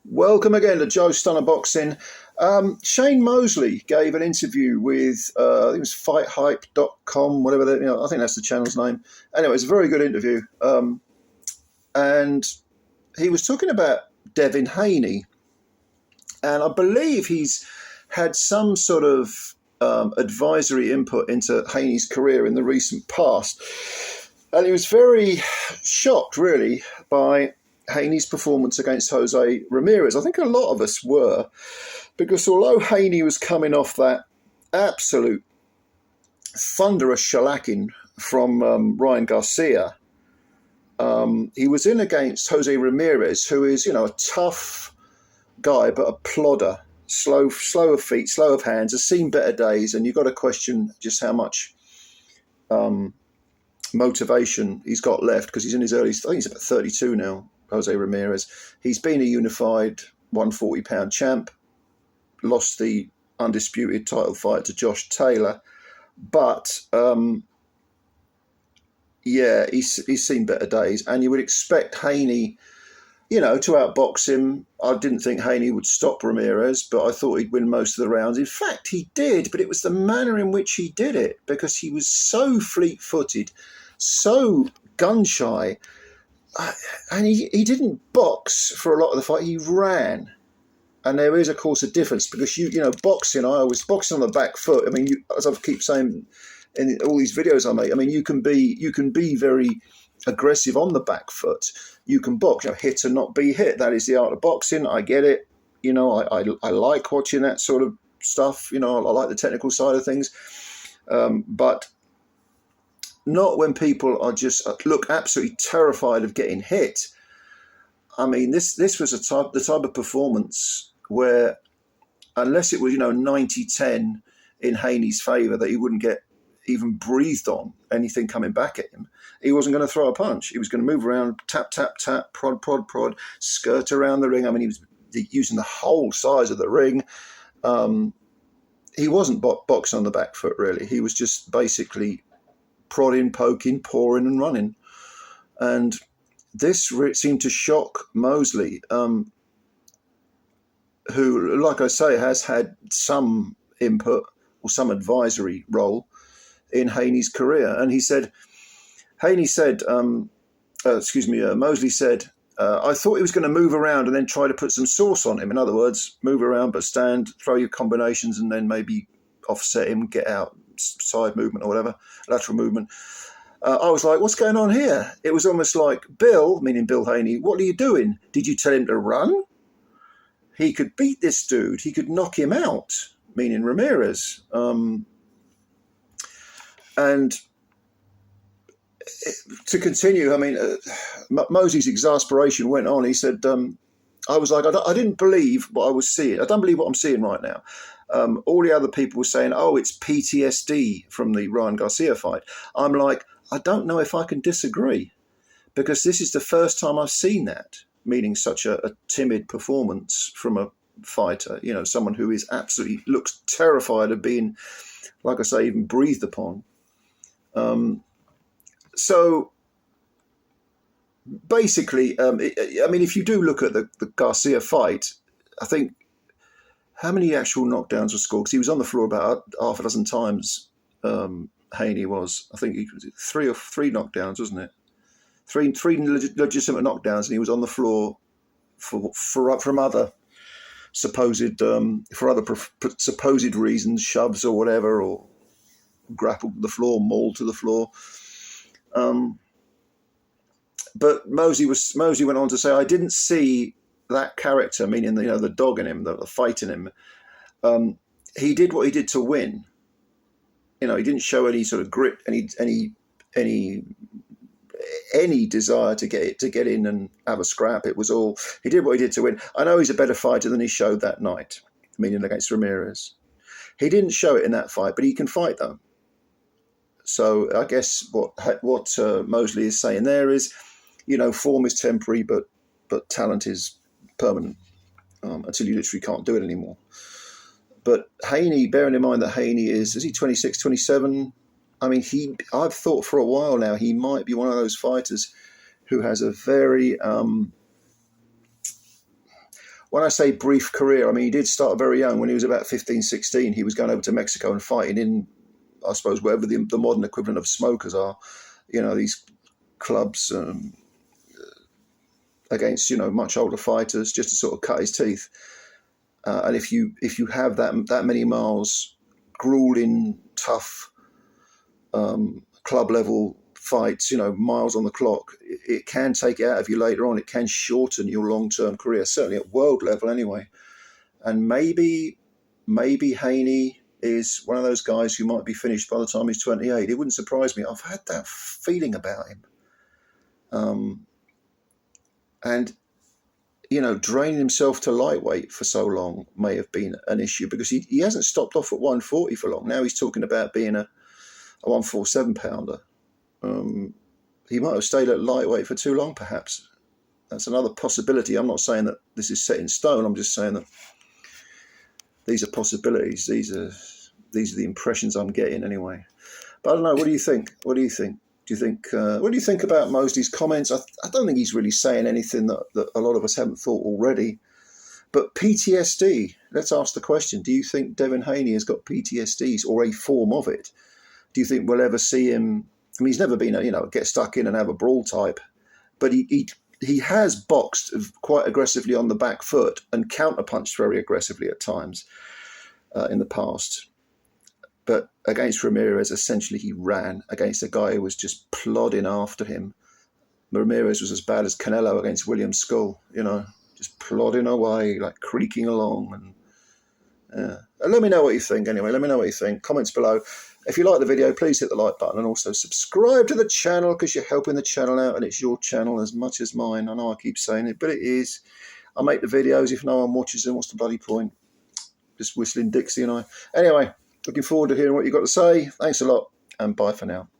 Welcome again to Joe Stunner Boxing. Shane Mosley gave an interview with, I think it was fighthype.com, whatever, I think that's the channel's name. Anyway, it's a very good interview. And he was talking about Devin Haney. And I believe he's had some sort of advisory input into Haney's career in the recent past. And he was very shocked, really, by Haney's performance against Jose Ramirez. I think a lot of us were, because although Haney was coming off that absolute thunderous shellacking from Ryan Garcia, he was in against Jose Ramirez, who is, a tough guy, but a plodder, slow of feet, slow of hands, has seen better days, and you've got to question just how much motivation he's got left, because he's in his early, I think he's about 32 now, Jose Ramirez. He's been a unified 140-pound champ, lost the undisputed title fight to Josh Taylor, but he's seen better days, and you would expect Haney, to outbox him. I didn't think Haney would stop Ramirez, but I thought he'd win most of the rounds. In fact, he did, but it was the manner in which he did it, because he was so fleet-footed, so gun-shy, and he didn't box for a lot of the fight. He ran. And there is, of course, a difference, because boxing, boxing on the back foot. I mean, as I keep saying in all these videos I make, I mean, you can be very aggressive on the back foot. You can box, hit and not be hit. That is the art of boxing. I get it. I like watching that sort of stuff. I like the technical side of things, but not when people are just look absolutely terrified of getting hit. I mean, this was the type of performance where, unless it was 90-10 in Haney's favour, that he wouldn't get even breathed on anything coming back at him, he wasn't going to throw a punch. He was going to move around, tap, tap, tap, prod, prod, prod, skirt around the ring. I mean, he was using the whole size of the ring. He wasn't boxing on the back foot, really. He was just basically prodding, poking, pouring and running. And this seemed to shock Mosley, who, like I say, has had some input or some advisory role in Haney's career. And Mosley said, I thought he was going to move around and then try to put some sauce on him. In other words, move around but stand, throw your combinations, and then maybe offset him, get out, side movement or whatever, lateral movement. I was like, what's going on here? It was almost like, Bill, meaning Bill Haney, what are you doing? Did you tell him to run? He could beat this dude. He could knock him out, meaning Ramirez. And to continue, I mean, Mosley's exasperation went on. He said, I was like, I didn't believe what I was seeing. I don't believe what I'm seeing right now. All the other people were saying, oh, it's PTSD from the Ryan Garcia fight. I'm like, I don't know if I can disagree, because this is the first time I've seen that, meaning such a timid performance from a fighter, someone who is absolutely looks terrified of being, like I say, even breathed upon. So basically, if you do look at the Garcia fight, I think, how many actual knockdowns were scored? Because he was on the floor about half a dozen times. Haney was. I think he was three knockdowns, wasn't it? Three legitimate knockdowns, and he was on the floor from other supposed supposed reasons, shoves or whatever, or grappled to the floor, mauled to the floor. But Mosley went on to say, I didn't see that character, meaning the dog in him, the fight in him. He did what he did to win. He didn't show any sort of grit, any desire to get in and have a scrap. It was all, he did what he did to win. I know he's a better fighter than he showed that night, meaning against Ramirez. He didn't show it in that fight, but he can fight though. So I guess what Mosley is saying there is, form is temporary, but talent is permanent, until you literally can't do it anymore. But Haney, bearing in mind that Haney is he 26, 27? I mean, I've thought for a while now he might be one of those fighters who has a very when I say brief career, I mean, he did start very young. When he was about 15, 16, he was going over to Mexico and fighting in, I suppose, wherever the modern equivalent of smokers are, these clubs against, much older fighters, just to sort of cut his teeth. And if you have that many miles, grueling, tough club level fights, miles on the clock, it can take it out of you later on. It can shorten your long-term career, certainly at world level anyway. And maybe Haney is one of those guys who might be finished by the time he's 28. It wouldn't surprise me. I've had that feeling about him. And draining himself to lightweight for so long may have been an issue, because he hasn't stopped off at 140 for long. Now he's talking about being a 147 pounder. He might have stayed at lightweight for too long, perhaps. That's another possibility. I'm not saying that this is set in stone. I'm just saying that these are possibilities. These are the impressions I'm getting anyway. But I don't know. What do you think? What do you think? What do you think about Mosley's comments? I don't think he's really saying anything that a lot of us haven't thought already. But PTSD, let's ask the question. Do you think Devin Haney has got PTSD or a form of it? Do you think we'll ever see him? I mean, he's never been get stuck in and have a brawl type, but he has boxed quite aggressively on the back foot and counterpunched very aggressively at times in the past. But against Ramirez, essentially he ran against a guy who was just plodding after him. Ramirez was as bad as Canelo against William Skull, just plodding away, like creaking along. And let me know what you think anyway. Let me know what you think. Comments below. If you like the video, please hit the like button and also subscribe to the channel, because you're helping the channel out and it's your channel as much as mine. I know I keep saying it, but it is. I make the videos. If no one watches them, what's the bloody point? Just whistling Dixie and I. Anyway, looking forward to hearing what you've got to say. Thanks a lot, and bye for now.